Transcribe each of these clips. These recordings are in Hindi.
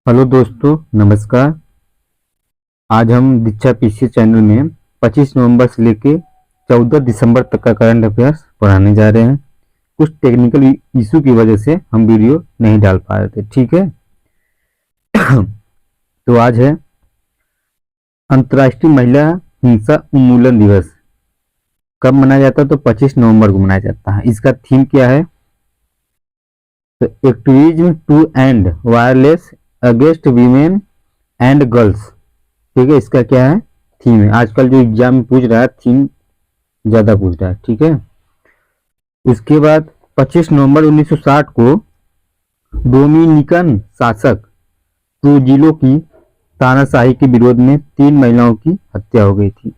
हेलो दोस्तों, नमस्कार। आज हम दीक्षा पीसी चैनल में 25 नवंबर से लेके 14 दिसंबर तक का करंट अफेयर्स पढ़ाने जा रहे हैं। कुछ टेक्निकल इशू की वजह से हम वीडियो नहीं डाल पा रहे थे, ठीक है। तो आज है अंतर्राष्ट्रीय महिला हिंसा उन्मूलन दिवस। कब मनाया जाता है? तो 25 नवंबर को मनाया जाता है। इसका थीम क्या है? तो activism to end violence against women and girls. ठीक है, इसका क्या है? थीम है। आजकल जो एग्जाम में पूछ रहा है, थीम ज्यादा पूछ रहा है, ठीक है। उसके बाद 25 नवंबर 1960 को डोमिनिकन शासक ट्रूजिलो की तानाशाही के विरोध में 3 महिलाओं की हत्या हो गई थी,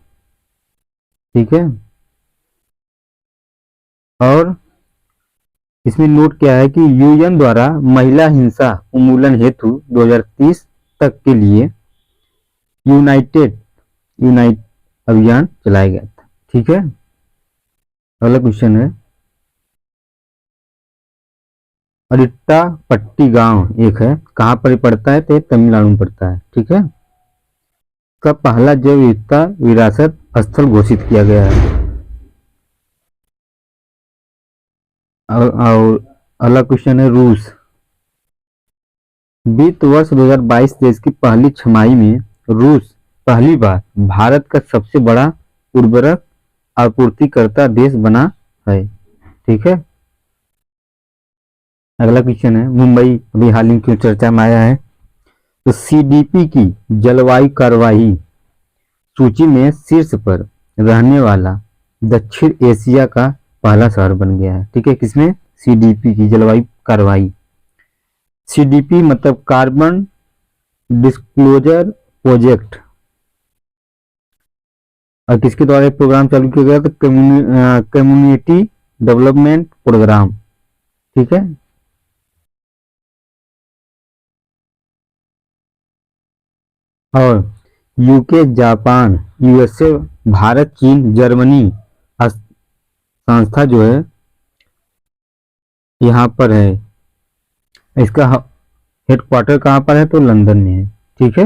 ठीक है। और इसमें नोट क्या है कि यूएन द्वारा महिला हिंसा उन्मूलन हेतु 2030 तक के लिए यूनाइट अभियान चलाया गया था, ठीक है। अगला क्वेश्चन है, अरिट्टापट्टी गांव एक है, कहाँ पर पड़ता है? तो तमिलनाडु में पड़ता है, ठीक है। का पहला जैव विविधता विरासत स्थल घोषित किया गया है। और अगला क्वेश्चन है, रूस वित्त वर्ष 2022 देश की पहली छमाही में रूस पहली बार भारत का सबसे बड़ा उर्वरक आपूर्तिकर्ता देश बना है, ठीक है। अगला क्वेश्चन है, मुंबई अभी हाल ही क्यों चर्चा में आया है? तो सीडीपी की जलवायु कार्रवाई सूची में शीर्ष पर रहने वाला दक्षिण एशिया का पहला शहर बन गया है, ठीक है। किसमें? सीडीपी की जलवायु कार्रवाई। सीडीपी मतलब कार्बन डिस्क्लोजर प्रोजेक्ट, और किसके द्वारा एक प्रोग्राम चालू किया गया? तो कम्युनिटी डेवलपमेंट प्रोग्राम, ठीक है। और यूके, जापान, यूएसए, भारत, चीन, जर्मनी संस्था जो है यहाँ पर है। इसका हेडक्वार्टर कहाँ पर है? तो लंदन में है, ठीक है।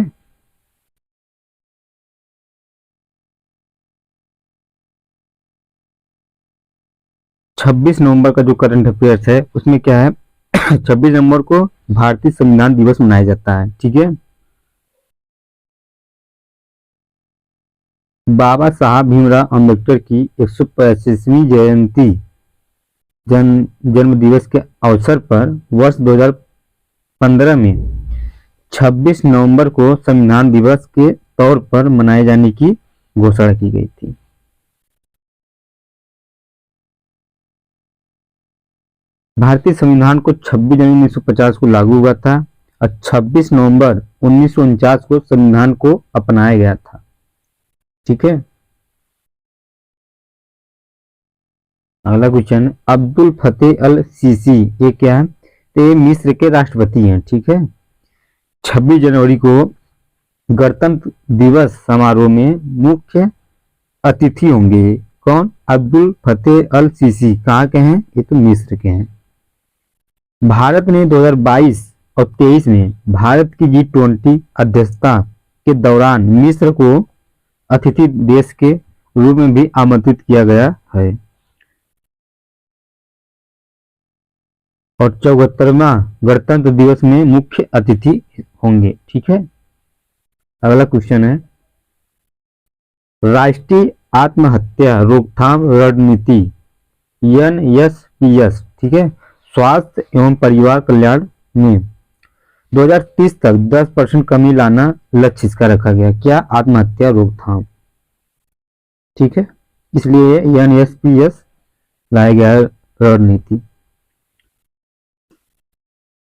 छब्बीस नवंबर का जो करंट अफेयर्स है उसमें क्या है? 26 नवंबर को भारतीय संविधान दिवस मनाया जाता है, ठीक है। बाबा साहब भीमराव अम्बेडकर की 125वीं जयंती जन्म दिवस के अवसर पर वर्ष 2015 में 26 नवंबर को संविधान दिवस के तौर पर मनाए जाने की घोषणा की गई थी। भारतीय संविधान को 26 जनवरी 1950 को लागू हुआ था और 26 नवंबर 1949 को संविधान को अपनाया गया था, ठीक है। अगला क्वेश्चन, अब्दुल फतेह अल सीसी ये क्या है? तो ये मिस्र के राष्ट्रपति हैं, ठीक है। 26 जनवरी को गणतंत्र दिवस समारोह में मुख्य अतिथि होंगे। कौन? अब्दुल फतेह अल सीसी। कहाँ के हैं? ये तो मिस्र के हैं। भारत ने 2022 और 23 में भारत की G20 अध्यक्षता के दौरान मिस्र को अतिथि देश के रूप में भी आमंत्रित किया गया है। और 74वां गणतंत्र दिवस में मुख्य अतिथि होंगे, ठीक है। अगला क्वेश्चन है, राष्ट्रीय आत्महत्या रोकथाम रणनीति NSPS, ठीक है, स्वास्थ्य एवं परिवार कल्याण में 2030 तक 10% कमी लाना लक्ष्य इसका रखा गया। क्या? आत्महत्या रोकथाम, ठीक है। इसलिए NSPS लाया गया है रणनीति।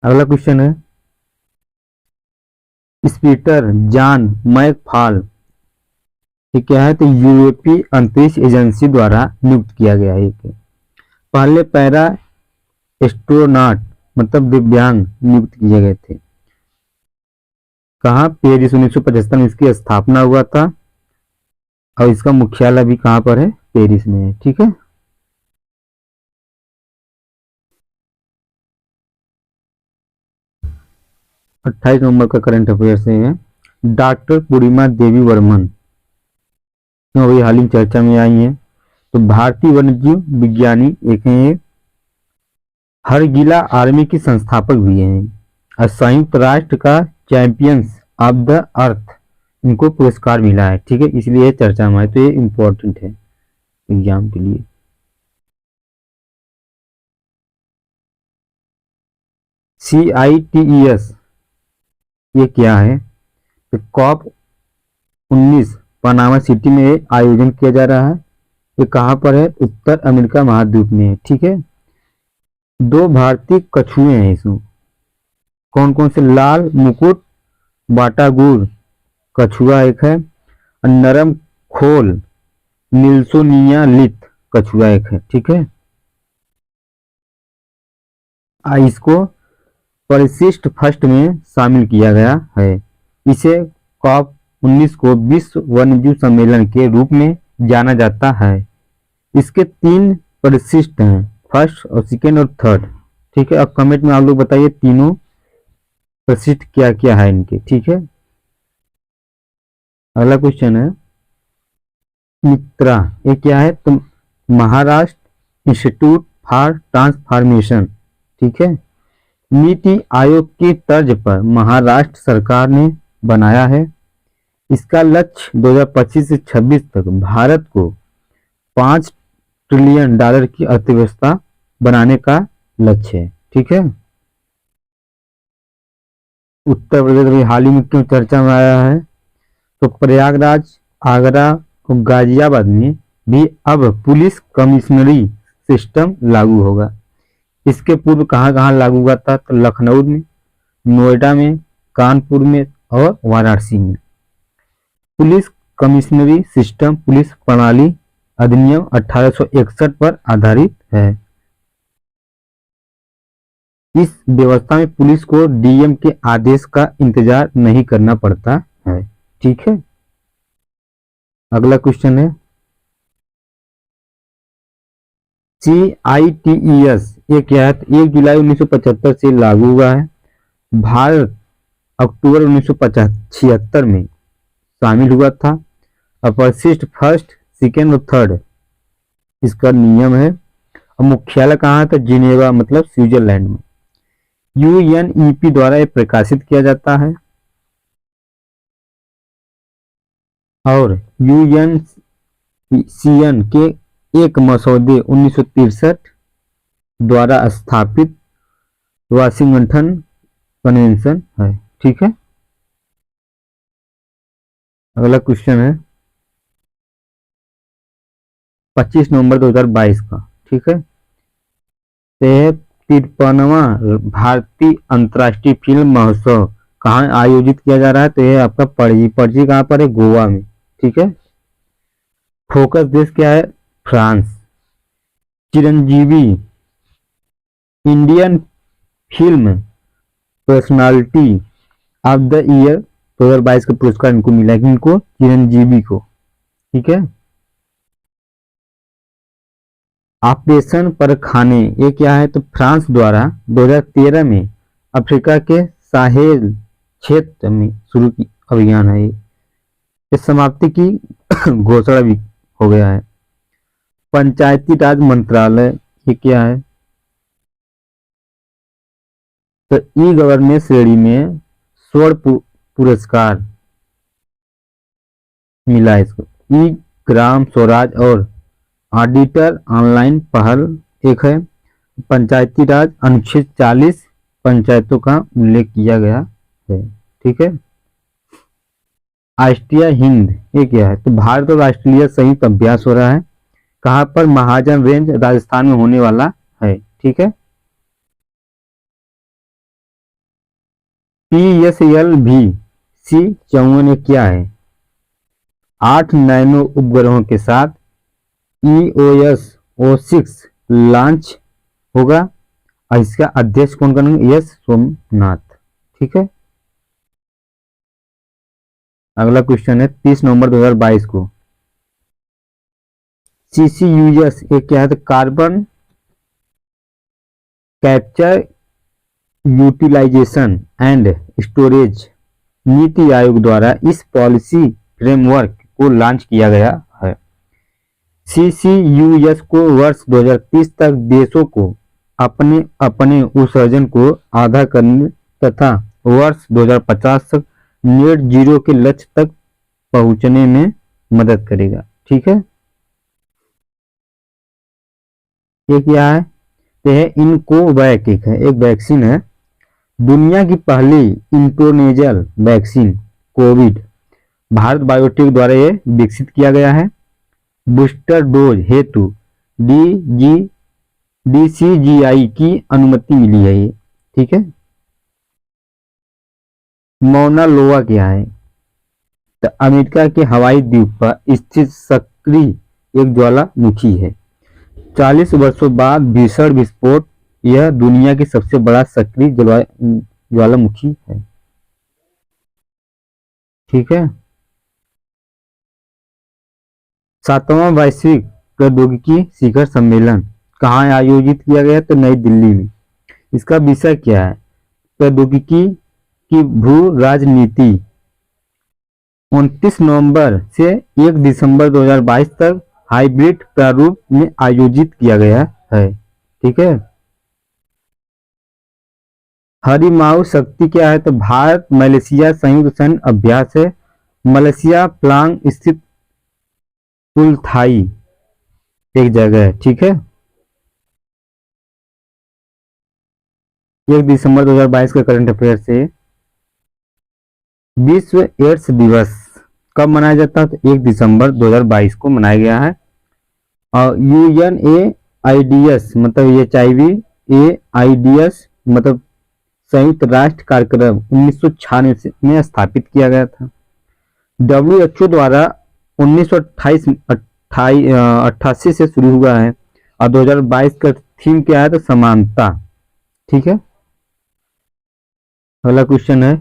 अगला क्वेश्चन है, स्पीटर जॉन मैकफॉल ये क्या है? तो यूरोपीय अंतरिक्ष एजेंसी द्वारा नियुक्त किया गया है। पहले पैरा एस्ट्रोनॉट मतलब दिव्यांग नियुक्त किए गए थे। कहाँ? पेरिस 1975 में इसकी स्थापना हुआ था और इसका मुख्यालय भी कहाँ पर है? पेरिस में है, ठीक है। 28 नवंबर का करंट अफेयर से है। डॉक्टर पूर्णिमा देवी वर्मन, तो अभी हाल ही में चर्चा में आई है। तो भारतीय वन्यजीव विज्ञानी एक हैं ये। हरगिला आर्मी की संस्थापक भी हैं। और संयुक्त राष्ट्र का चैंपियंस ऑफ द अर्थ इनको पुरस्कार मिला है, ठीक है, इसलिए ये चर्चा में आए, तो ये इम्पोर्टेंट है एग्जाम के लिए। CITES ये क्या है? तो COP 19 पनामा सिटी में ये आयोजन किया जा रहा है। ये कहाँ पर है? उत्तर अमेरिका महाद्वीप में है, ठीक है। 2 भारतीय कछुए हैं इसमें, कौन कौन से? लाल मुकुट बाटागुर कछुआ एक है, और नरम खोल निल्सोनिया लिथ कछुआ एक है, ठीक है। इसको परिशिष्ट फर्स्ट में शामिल किया गया है। इसे COP 19 को विश्व वन्यजीव सम्मेलन के रूप में जाना जाता है। इसके 3 परिशिष्ट हैं, फर्स्ट और सेकेंड और थर्ड, ठीक है। अब कमेंट में आप लोग बताइए तीनों परिशिष्ट क्या क्या है इनके, ठीक है। अगला क्वेश्चन है मित्रा, ये क्या है? तो महाराष्ट्र इंस्टीट्यूट फॉर ट्रांसफॉर्मेशन, ठीक है। नीति आयोग की तर्ज पर महाराष्ट्र सरकार ने बनाया है। इसका लक्ष्य 2025 से 26 तक भारत को $5 ट्रिलियन की अर्थव्यवस्था बनाने का लक्ष्य है, ठीक है। उत्तर प्रदेश अभी हाल ही में क्यों चर्चा में आया है? तो प्रयागराज, आगरा और गाजियाबाद में भी अब पुलिस कमिश्नरी सिस्टम लागू होगा। इसके पूर्व कहाँ कहाँ लागू हुआ था? तो लखनऊ में, नोएडा में, कानपुर में और वाराणसी में। पुलिस कमिश्नरी सिस्टम पुलिस प्रणाली अधिनियम 1861 पर आधारित है। इस व्यवस्था में पुलिस को डीएम के आदेश का इंतजार नहीं करना पड़ता है, ठीक है। अगला क्वेश्चन है CITES ये क्या है? 1 जुलाई 1975 से लागू हुआ है। भारत अक्टूबर 1976 में शामिल हुआ था। और परिशिष्ट फर्स्ट, सेकेंड और थर्ड इसका नियम है। और मुख्यालय कहाँ है? तो जिनेवा मतलब स्विट्जरलैंड में। UNEP द्वारा यह प्रकाशित किया जाता है। और UNCN के एक मसौदे 1963 द्वारा स्थापित वाशिंगटन कन्वेंशन है, ठीक है। अगला क्वेश्चन है 25 नवंबर 2022 का, ठीक है। 53वां भारतीय अंतर्राष्ट्रीय फिल्म महोत्सव कहाँ आयोजित किया जा रहा है? तो यह आपका पणजी, पणजी कहाँ पर है? गोवा में, ठीक है। फोकस देश क्या है? France. Chiranjeevi Indian film personality of the year 2022 का पुरस्कार इनको मिला है, इनको चिरंजीवी को, ठीक है। ऑपरेशन परखाने ये क्या है? तो फ्रांस द्वारा 2013 में अफ्रीका के साहेल क्षेत्र में शुरू की अभियान है। इस समाप्ति की घोषणा भी हो गया है। पंचायती राज मंत्रालय ये क्या है? तो ई गवर्नेंस श्रेणी में स्वर्ण पुरस्कार मिला है इसको। ई ग्राम स्वराज और ऑडिटर ऑनलाइन पहल एक है। पंचायती राज अनुच्छेद 40 पंचायतों का उल्लेख किया गया है, ठीक है। ऑस्ट्रिया हिंद ये क्या है? तो भारत और ऑस्ट्रेलिया संयुक्त अभ्यास हो रहा है। कहाँ पर? महाजन रेंज राजस्थान में होने वाला है, ठीक है। PSLV C54 ये क्या है? 8 नैनो उपग्रहों के साथ EOS-06 लॉन्च होगा। और इसका अध्यक्ष कौन करेंगे? एस सोमनाथ, ठीक है। अगला क्वेश्चन है 30 नवंबर 2022 को। CCUS ये क्या है? तो carbon capture utilisation and storage NITI Aayog द्वारा इस पॉलिसी फ्रेमवर्क को लॉन्च किया गया है। सीसीयूएस को वर्ष 2030 तक देशों को अपने अपने उत्सर्जन को आधा करने तथा वर्ष 2050 तक नेट जीरो के लक्ष्य तक पहुंचने में मदद करेगा। ठीक है, ये क्या है? यह इनकोवैक एक है, एक वैक्सीन है, दुनिया की पहली इंट्रोनेजल वैक्सीन कोविड, भारत बायोटेक द्वारा ये विकसित किया गया है। बूस्टर डोज हेतु डीसीजीआई की अनुमति मिली है ये। ठीक है, मौना लोआ क्या है? तो अमेरिका के हवाई द्वीप पर स्थित सक्रिय एक ज्वालामुखी है। 40 वर्षों बाद भीषण विस्फोट, यह दुनिया की सबसे बड़ा सक्रिय ज्वालामुखी है। ठीक है, 7वां वैश्विक प्रौद्योगिकी शिखर सम्मेलन कहाँ आयोजित किया गया? तो नई दिल्ली में। इसका विषय क्या है? प्रौद्योगिकी की भू राजनीति। 29 नवंबर से 1 दिसंबर 2022 तक हाइब्रिड प्रारूप में आयोजित किया गया है। ठीक है, हरिमाऊ शक्ति क्या है? तो भारत मलेशिया संयुक्त सैन्य अभ्यास है। मलेशिया प्लांग स्थित पुलथाई एक जगह है। ठीक है, 1 दिसंबर 2022 का करंट अफेयर से विश्व एड्स दिवस कब मनाया जाता है? तो 1 दिसंबर 2022 को मनाया गया है। और UNAIDS मतलब HIV AIDS मतलब संयुक्त राष्ट्र कार्यक्रम 1996 में स्थापित किया गया था। WHO द्वारा 1988 से शुरू हुआ है और 2022 का थीम क्या है? तो समानता। ठीक है, अगला क्वेश्चन है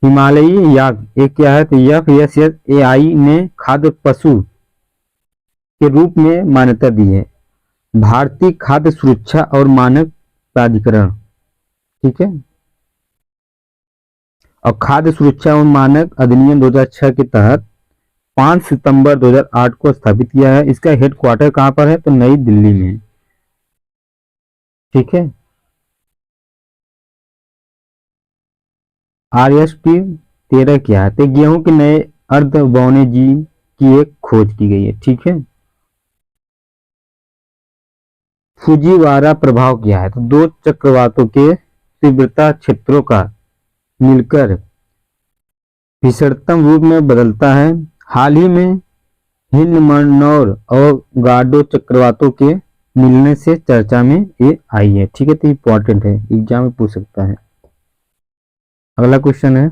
हिमालयी याक एक क्या है? तो FSSAI ने खाद्य पशु के रूप में मान्यता दी है। भारतीय खाद्य सुरक्षा और मानक प्राधिकरण। ठीक है, और खाद्य सुरक्षा और मानक अधिनियम 2006 के तहत 5 सितंबर 2008 को स्थापित किया है। इसका हेडक्वार्टर कहां पर है? तो नई दिल्ली में। ठीक है, RST 13 क्या है? तो गेहूं के नए अर्ध बोने जीन की एक खोज की गई है। ठीक है, फुजीवारा प्रभाव क्या है? तो 2 चक्रवातों के तीव्रता क्षेत्रों का मिलकर भीषणतम रूप में बदलता है। हाल ही में हिंडमनौर और गार्डो चक्रवातों के मिलने से चर्चा में ये आई है। ठीक है, तो इंपॉर्टेंट है, एग्जाम में पूछ सकता है। अगला क्वेश्चन है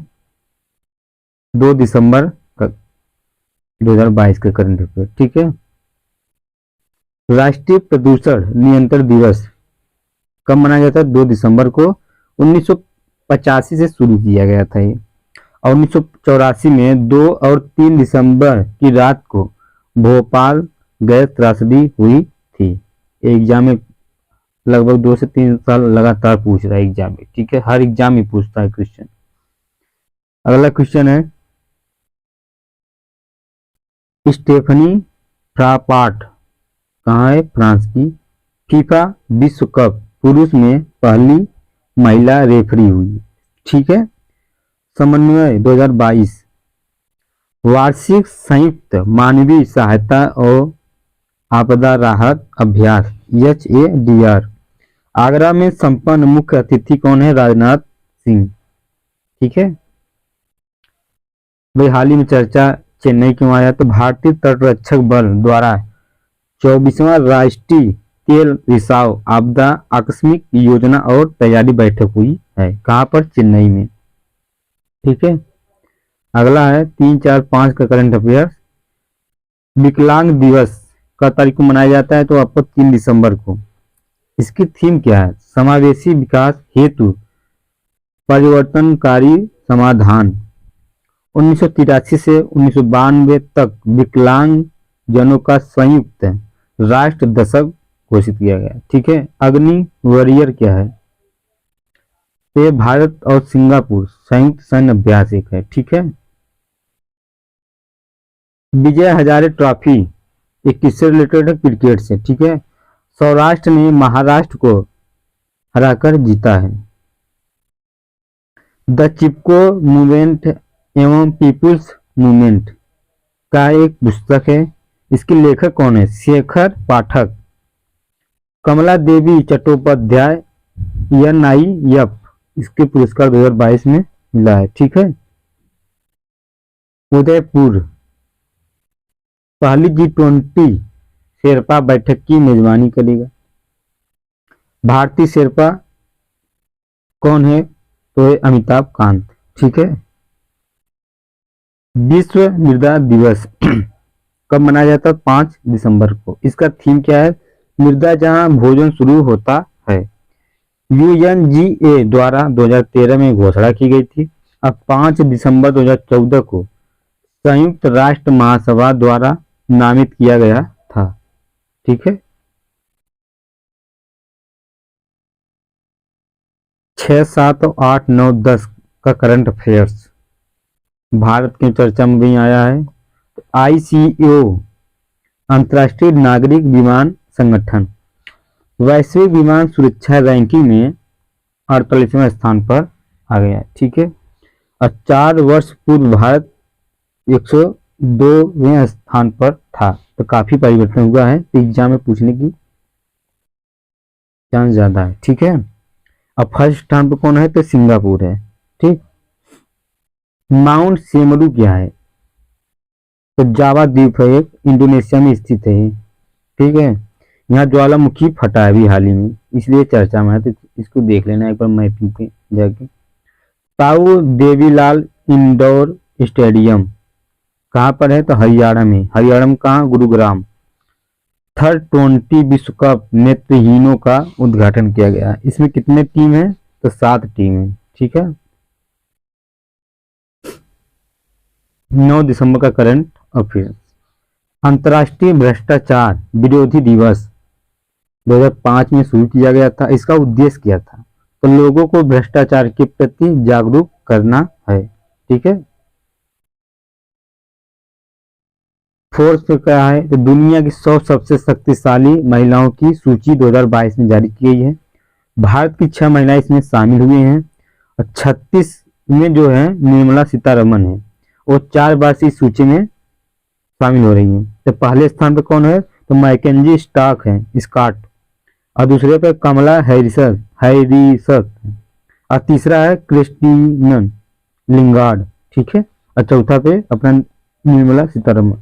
2 दिसंबर 2022 का करंट अफेयर। ठीक है, राष्ट्रीय प्रदूषण नियंत्रण दिवस कब मनाया जाता है? 2 दिसंबर को 1985 से शुरू किया गया था ये, और 1984 में 2 और 3 दिसंबर की रात को भोपाल गैस त्रासदी हुई थी। एग्जाम में लगभग 2 से 3 साल लगातार पूछ रहा है एग्जाम में। ठीक है, हर एग्जाम में पूछता है क्वेश्चन। अगला क्वेश्चन है स्टेफनी फ्रापाट कहाँ है? फ्रांस की। फीफा विश्व कप पुरुष में पहली महिला रेफरी हुई। ठीक है, समन्वय 2022 वार्षिक संयुक्त मानवीय सहायता और आपदा राहत अभ्यास HADR आगरा में संपन्न मुख्य अतिथि कौन है? राजनाथ सिंह। ठीक है भाई, हाल ही में चर्चा चेन्नई क्यों आया? तो भारतीय तटरक्षक बल द्वारा 24वां राष्ट्रीय तेल रिसाव आपदा आकस्मिक योजना और तैयारी बैठक हुई है। कहां पर? चेन्नई में। ठीक है, अगला है 3, 4, 5 का करंट अफेयर। विकलांग दिवस का तारीख को मनाया जाता है? तो आपको 3 दिसंबर को। इसकी थीम क्या है? समावेशी विकास हेतु परिवर्तनकारी समाधान। 1983 से 1992 तक विकलांग जनों का संयुक्त राष्ट्र दशक घोषित किया गया। ठीक है, अग्नि वॉरियर क्या है? तो ये भारत और सिंगापुर संयुक्त सैन्य अभ्यास एक है, ठीक है। विजय हजारे ट्रॉफी ये किससे रिलेटेड है? क्रिकेट से, ठीक है। सौराष्ट्र ने महाराष्ट्र को हराकर जीता है। द चिपको मूवमेंट एवं पीपुल्स मूवमेंट का एक पुस्तक है। इसके लेखक कौन है? शेखर पाठक। कमला देवी चट्टोपाध्याय NIF इसके पुरस्कार 2022 में मिला है, ठीक है। उदयपुर पहली G20 शेरपा बैठक की मेजबानी करेगा। भारतीय शेरपा कौन है? तो है अमिताभ कांत, ठीक है। विश्व मृदा दिवस कब मनाया जाता है? 5 दिसंबर को। इसका थीम क्या है? मृदा जहां भोजन शुरू होता है। UNGA द्वारा 2013 में घोषणा की गई थी। अब 5 दिसंबर 2014 को संयुक्त राष्ट्र महासभा द्वारा नामित किया गया था, ठीक है। 6, 7, 8, 9, 10 का करंट अफेयर्स भारत की चर्चा में भी आया है। ICAO अंतर्राष्ट्रीय नागरिक विमान संगठन वैश्विक विमान सुरक्षा रैंकिंग में 48वें स्थान पर आ गया है, ठीक है। और 4 वर्ष पूर्व भारत 102वें स्थान पर था, तो काफी परिवर्तन हुआ है। तो एग्जाम में पूछने की चांस ज्यादा है, ठीक है। अब फर्स्ट स्थान पर कौन है? तो सिंगापुर है, ठीक। माउंट सेमरू क्या है? तो जावा द्वीप है, एक इंडोनेशिया में स्थित है, ठीक है। यहाँ ज्वालामुखी फटा है अभी हाल ही में, इसलिए चर्चा में है, तो इसको देख लेना एक बार मैपिंग पे जाके। ताऊ देवीलाल इंडोर स्टेडियम कहाँ पर है? तो हरियाणा में। हरियाणा में कहाँ? गुरुग्राम। थर्ड 20 विश्व कप नेत्रहीनों का उद्घाटन किया गया। इसमें कितने टीम है? तो 7 टीम है, ठीक है। 9 दिसंबर का करंट अफेयर्स। अंतर्राष्ट्रीय भ्रष्टाचार विरोधी दिवस 2005 में शुरू किया गया था। इसका उद्देश्य क्या था? तो लोगों को भ्रष्टाचार के प्रति जागरूक करना है, ठीक है। फोर्स पे क्या है? तो दुनिया की 100 सबसे शक्तिशाली महिलाओं की सूची 2022 में जारी की गई है। भारत की 6 महिलाएं इसमें शामिल हुई हैं और 36 में जो है निर्मला सीतारमण है, वो 4 बार से इस सूची में शामिल हो रही है। तो पहले स्थान पर कौन है? तो मैकेंजी स्टॉक है, स्कॉट। और दूसरे पे कमला हैरिस और तीसरा है क्रिस्टीन लिंगार्ड, ठीक है। और चौथा पे अपना निर्मला सीतारमण।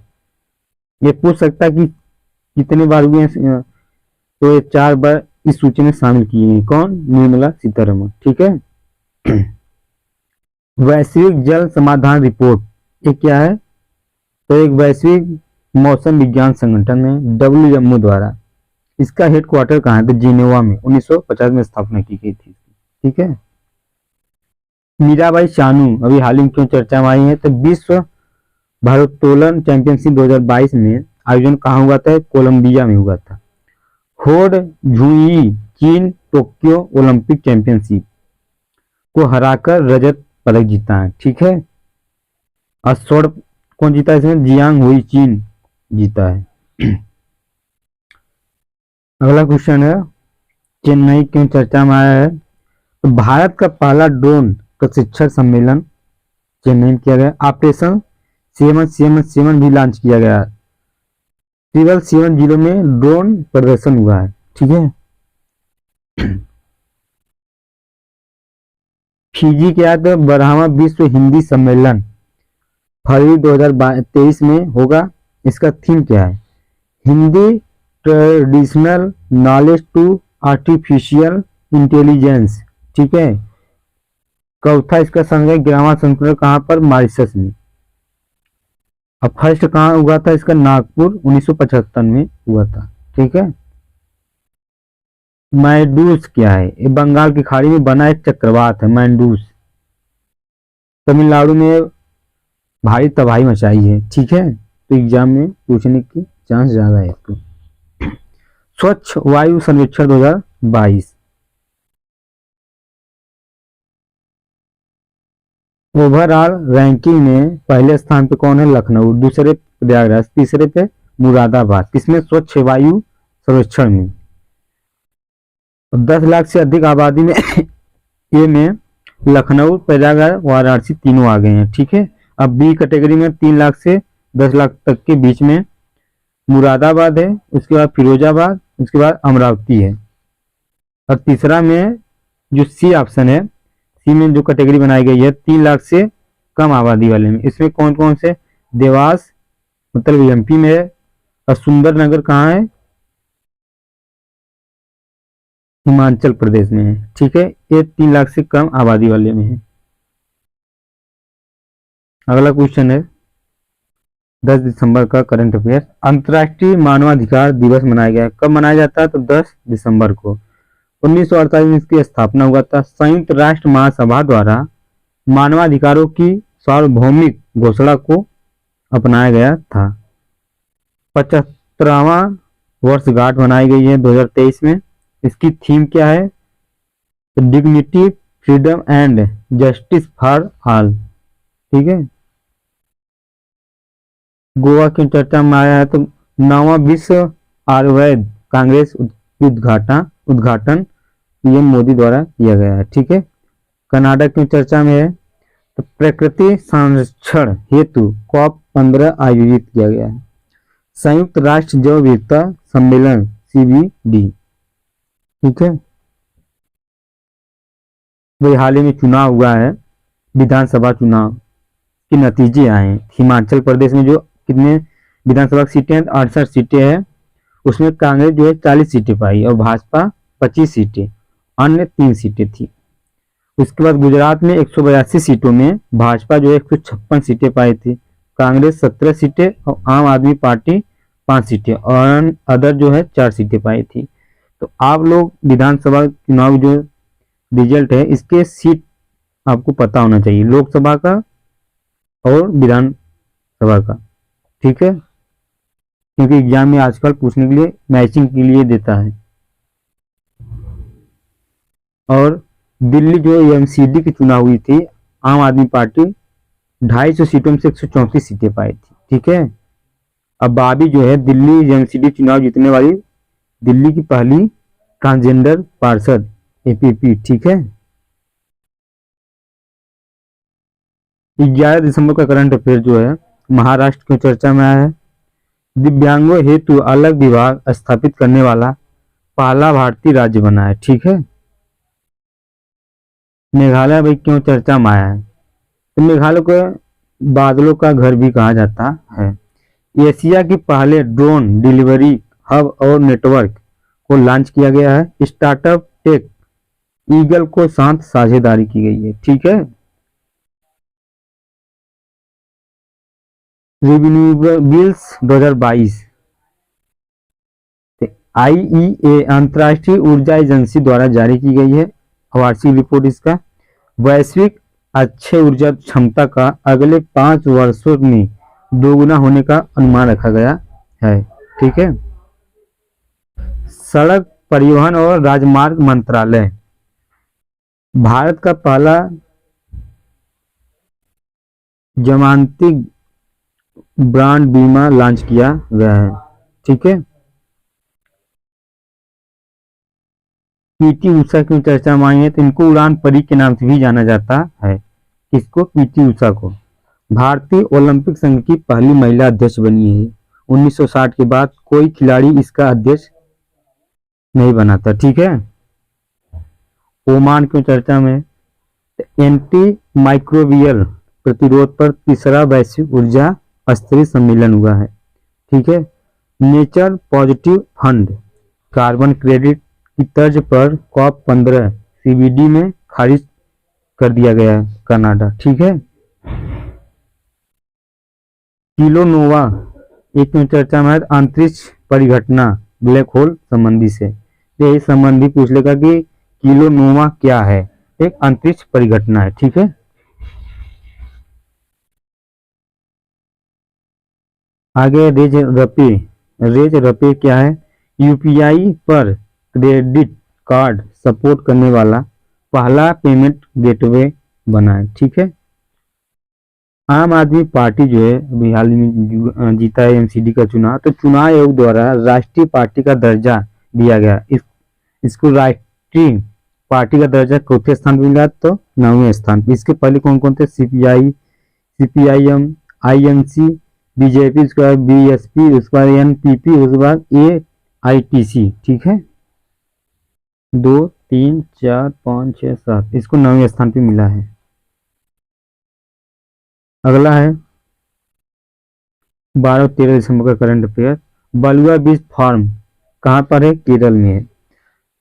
ये पूछ सकता है कि कितने बार हुए हैं, तो ये 4 बार इस सूची में शामिल किए हैं। कौन? निर्मला सीतारमण, ठीक है। वैश्विक जल समाधान रिपोर्ट ये क्या है? तो एक वैश्विक मौसम विज्ञान संगठन है WMO द्वारा। इसका हेडक्वार्टर कहाँ है? तो जिनेवा में 1950 में स्थापना की गई थी, ठीक है। मीराबाई चानू अभी हाल ही में क्यों चर्चा में आई है? तो विश्व भारोत्तोलन चैंपियनशिप 2022 में आयोजन कहाँ हुआ था? कोलंबिया में हुआ था। होड झुई चीन टोक्यो ओलंपिक चैंपियनशिप को हराकर रजत पदक जीता है, ठीक है। और स्वर्ण कौन जीता है इसमें? जियांग हुई चीन जीता है। अगला क्वेश्चन है चेन्नई क्यों चर्चा में आया है? तो भारत का पहला ड्रोन प्रशिक्षण सम्मेलन चेन्नई में किया गया। ऑपरेशन 777 भी लॉन्च किया गया। केवल 70 में ड्रोन प्रदर्शन हुआ है, ठीक है। फिजी के बाद 12वां विश्व हिंदी सम्मेलन फरवरी 2023 में होगा। इसका थीम क्या है? Hindi traditional knowledge to artificial intelligence, ठीक है। चौथा इसका संग्रह ग्रामा संकुल कहाँ पर? मॉरिशस में। अब फर्स्ट कहाँ हुआ था इसका? नागपुर 1975 में हुआ था, ठीक है। मैंडूस क्या है? ये बंगाल की खाड़ी में बना एक चक्रवात है मैंडूस। तमिलनाडु में भारी तबाही मचाई है, ठीक है। तो एग्जाम में पूछने की चांस ज्यादा है। तो स्वच्छ वायु सर्वेक्षण 2022 ओवरऑल रैंकिंग में पहले स्थान पे कौन है? लखनऊ, दूसरे प्रयागराज, तीसरे पे मुरादाबाद। किसमें? स्वच्छ वायु सर्वेक्षण में। 10 लाख से अधिक आबादी में ए में लखनऊ, प्रयागराज, वाराणसी तीनों आ गए हैं। ठीक है। अब बी कैटेगरी में 3 लाख से 10 लाख तक के बीच में मुरादाबाद है, उसके बाद फिरोजाबाद, उसके बाद अमरावती है। और तीसरा में जो सी ऑप्शन है, सी में जो कैटेगरी बनाई गई है 3 लाख से कम आबादी वाले में, इसमें कौन कौन से? देवास मतलब एमपी में है, और सुंदर नगर कहाँ है? हिमाचल प्रदेश में है। ठीक है, ये 3 लाख से कम आबादी वाले में है। अगला क्वेश्चन है 10 दिसंबर का करंट अफेयर। अंतर्राष्ट्रीय मानवाधिकार दिवस मनाया गया है। कब मनाया जाता है? तो 10 दिसंबर को। 1948 में इसकी स्थापना हुआ था। संयुक्त राष्ट्र महासभा द्वारा मानवाधिकारों की सार्वभौमिक घोषणा को अपनाया गया था। 75वां वर्षगांठ मनाई गई है 2023 में। इसकी थीम क्या है? Dignity, freedom and justice for all. ठीक है। गोवा की चर्चा में आया है तो 9वां विश्व आयुर्वेद कांग्रेस उद्घाटन पीएम मोदी द्वारा किया गया है। ठीक है। कर्नाटक की चर्चा में है तो प्रकृति संरक्षण हेतु COP15 आयोजित किया गया है। संयुक्त राष्ट्र जैव विविधता सम्मेलन CBD। ठीक है। वही हाल ही में चुनाव हुआ है, विधानसभा चुनाव के नतीजे आए हैं। हिमाचल प्रदेश में जो कितने विधानसभा सीटें हैं? 68 सीटें हैं। उसमें कांग्रेस जो है 40 सीटें पाई और भाजपा 25 सीटें, अन्य 3 सीटें थी। उसके बाद गुजरात में 182 सीटों में भाजपा जो है 156 सीटें पाई थी, कांग्रेस 17 सीटें और आम आदमी पार्टी 5 सीटें, और अदर जो है 4 सीटें पाई थी। तो आप लोग विधानसभा चुनाव जो रिजल्ट है इसके सीट आपको पता होना चाहिए, लोकसभा का और विधानसभा का। ठीक है, क्योंकि एग्जाम में आजकल पूछने के लिए मैचिंग के लिए देता है। और दिल्ली जो एमसीडी की चुनाव हुई थी, आम आदमी पार्टी 250 सीटों में से 134 सीटें पाई थी। ठीक है। अब बाबी जो है दिल्ली एमसीडी चुनाव जीतने वाली दिल्ली की पहली ट्रांसजेंडर पार्षद एपीपी। ठीक है। 11 दिसंबर का करंट अफेयर जो है महाराष्ट्र की चर्चा में आया है। दिव्यांगों हेतु अलग विभाग स्थापित करने वाला पहला भारतीय राज्य बना है। ठीक है। मेघालय भाई क्यों चर्चा में आया है? तो मेघालय को बादलों का घर भी कहा जाता है। एशिया की पहले ड्रोन डिलीवरी हब और नेटवर्क को लॉन्च किया गया है। स्टार्टअप टेक ईगल को साथ साझेदारी की गई है। ठीक है। रिन्यूएबल्स 2022 आईईए अंतर्राष्ट्रीय ऊर्जा एजेंसी द्वारा जारी की गई है वार्षिक रिपोर्ट। इसका वैश्विक अक्षय ऊर्जा क्षमता का अगले 5 वर्षों में दोगुना होने का अनुमान रखा गया है। ठीक है। सड़क परिवहन और राजमार्ग मंत्रालय भारत का पहला जमानती ब्रांड बीमा लॉन्च किया गया है। ठीक है। पीटी उषा की चर्चा में आई है तो इनको उड़ान परी के नाम से भी जाना जाता है। किसको? पीटी उषा को। भारतीय ओलंपिक संघ की पहली महिला अध्यक्ष बनी है। 1960 के बाद कोई खिलाड़ी इसका अध्यक्ष नहीं बना था। ठीक है। ओमान की चर्चा में एंटी माइक्रोबियल प्रतिरोध पर तीसरा वैश्विक ऊर्जा स्तरीय सम्मेलन हुआ है। ठीक है। Nature positive fund carbon credit की तर्ज पर COP15 CBD में खारिज कर दिया गया है कनाडा। ठीक है। किलोनोवा एक चर्चा में अंतरिक्ष परिघटना ब्लैक होल संबंधी से यही संबंधी पूछ लेगा कि किलोनोवा क्या है? एक अंतरिक्ष परिघटना है। ठीक है। आगे रेज रपे क्या है? यूपीआई पर क्रेडिट कार्ड सपोर्ट करने वाला पहला पेमेंट गेटवे बना है। ठीक है। आम आदमी पार्टी जो है अभी हाल ही में जीता है एमसीडी का चुनाव, तो चुनाव आयोग द्वारा राष्ट्रीय पार्टी का दर्जा दिया गया। इसको राष्ट्रीय पार्टी का दर्जा चौथे स्थान पर मिला, तो 9वें स्थान पर। इसके पहले कौन कौन थे? सीपीआई, सीपीआईएम, आईएनसी, बीजेपी, उसके बाद बीएसपी, उसके बाद एनपीपी, उसके बाद एआईटीसी। ठीक है, 2, 3, 4, 5, 6, 7, इसको 9वें स्थान पे मिला है। अगला है 12 और 13 दिसंबर का करंट अफेयर। बलुआ बीज फार्म कहाँ पर है? केरल में है।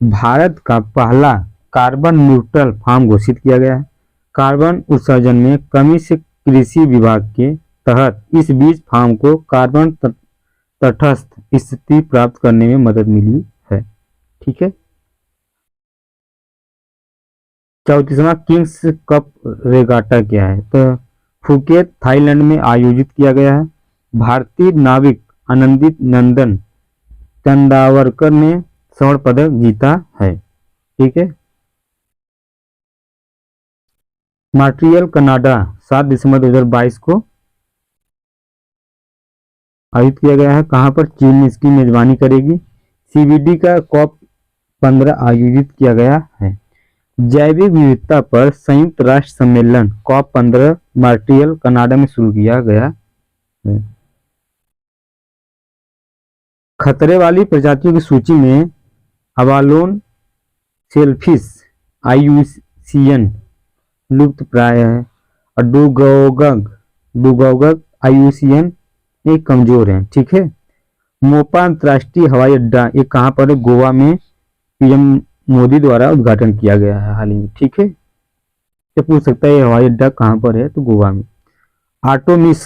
भारत का पहला कार्बन न्यूट्रल फार्म घोषित किया गया है। कार्बन उत्सर्जन में कमी से कृषि विभाग के तहत इस बीज फार्म को कार्बन तटस्थ स्थिति प्राप्त करने में मदद मिली है। ठीक है, 34वां किंग्स कप रेगाटा क्या है? तो फुकेत थाईलैंड में आयोजित किया गया है। भारतीय नाविक आनंदित नंदन चंदावरकर ने स्वर्ण पदक जीता है। ठीक है, मॉन्ट्रियल कनाडा 7 दिसंबर 2022 को आयोजित किया गया है। कहां पर? चीन इसकी मेजबानी करेगी। सीबीडी का कॉप 15 आयोजित किया गया है। जैविक विविधता पर संयुक्त राष्ट्र सम्मेलन कॉप 15 मॉन्ट्रियल कनाडा में शुरू किया गया है। खतरे वाली प्रजातियों की सूची में अवालोन सेलफिश आईयूसीएन लुप्त प्राय है, और डुगोगक आईयूसीएन ये कमजोर है। ठीक है, मोपा अंतर्राष्ट्रीय हवाई अड्डा ये कहाँ पर है? गोवा में पीएम मोदी द्वारा उद्घाटन किया गया है हाल ही में। ठीक है, ये पूछ सकता है ये हवाई अड्डा कहाँ पर है? तो गोवा में। आर्टेमिस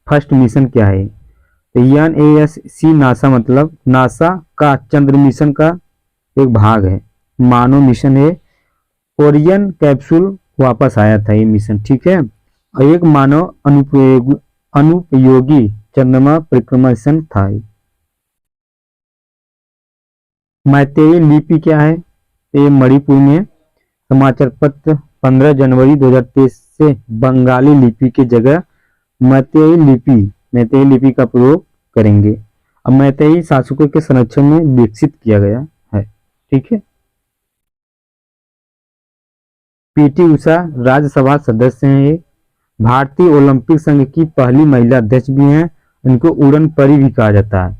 फर्स्ट मिशन क्या है? तो NASC नासा मतलब नासा का चंद्र मिशन का एक भाग है, मानव मिशन है। ओरियन कैप्सूल वापस आया था ये मिशन। ठीक है, और एक मानव अनुपयोगी चंद्रमा परिक्रमा मिशन था। मैतेई लिपि क्या है? ये मणिपुर में समाचार पत्र 15 जनवरी 2023 से बंगाली लिपि की जगह मैतेई लिपि का प्रयोग करेंगे। अब मैतेई शासकों के संरक्षण में विकसित किया गया है। ठीक है, पीटी उषा राज्यसभा सदस्य हैं। ये भारतीय ओलंपिक संघ की पहली महिला अध्यक्ष भी हैं। इनको उड़न परी भी कहा जाता है।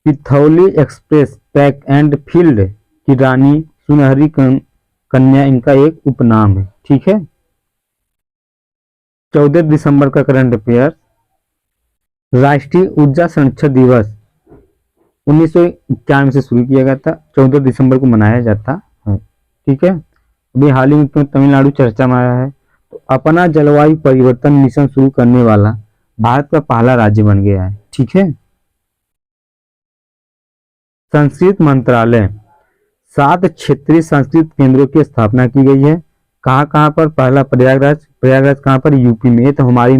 पिथौली एक्सप्रेस ट्रैक एंड फील्ड की रानी सुनहरी कन्या इनका एक उपनाम है। ठीक है, 14 दिसंबर का करंट अफेयर। राष्ट्रीय ऊर्जा संरक्षण दिवस 1991 से शुरू किया गया था, 14 दिसंबर को मनाया जाता है। ठीक है, अभी हाल ही में तमिलनाडु चर्चा में आया है। तो अपना जलवायु परिवर्तन मिशन शुरू करने वाला भारत का पहला राज्य बन गया है। ठीक है, संस्कृत मंत्रालय 7 क्षेत्रीय संस्कृत केंद्रों की स्थापना की गई है। कहाँ कहाँ पर? पहला प्रयागराज कहाँ पर? यूपी में। ये तो हमारी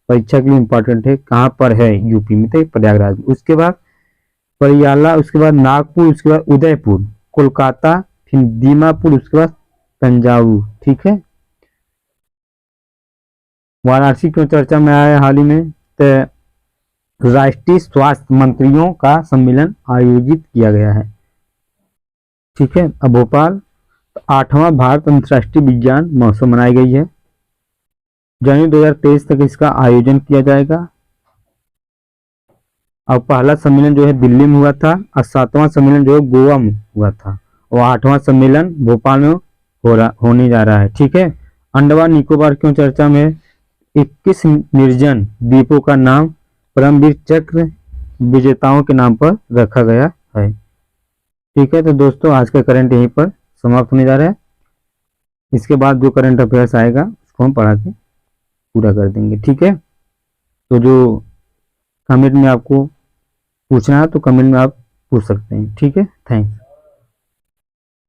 परीक्षा के लिए इंपॉर्टेंट है, कहाँ पर है? यूपी में, तो प्रयागराज में। उसके बाद परियाला, उसके बाद नागपुर, उसके बाद उदयपुर, कोलकाता, फिर दीमापुर, उसके बाद तंजावुर। ठीक है, वाराणसी क्यों चर्चा में आया हाल ही में? तो राष्ट्रीय स्वास्थ्य मंत्रियों का सम्मेलन आयोजित किया गया है। ठीक है, अब भोपाल 8वां भारत अंतर्राष्ट्रीय विज्ञान महोत्सव मनाई गई है। जनवरी 2023 तक इसका आयोजन किया जाएगा। अब पहला सम्मेलन जो है दिल्ली में हुआ था, और 7वां सम्मेलन जो है गोवा में हुआ था, और 8वां सम्मेलन भोपाल में होने जा रहा है। ठीक है, अंडमान निकोबार क्यों चर्चा में? 21 निर्जन द्वीपों का नाम परमवीर चक्र विजेताओं के नाम पर रखा गया है। ठीक है, तो दोस्तों आज का करंट यहीं पर समाप्त होने जा रहा है। इसके बाद जो करंट अफेयर्स आएगा उसको हम पढ़ा के पूरा कर देंगे। ठीक है, तो जो कमेंट में आपको पूछना है तो कमेंट में आप पूछ सकते हैं। ठीक है, थैंक्स।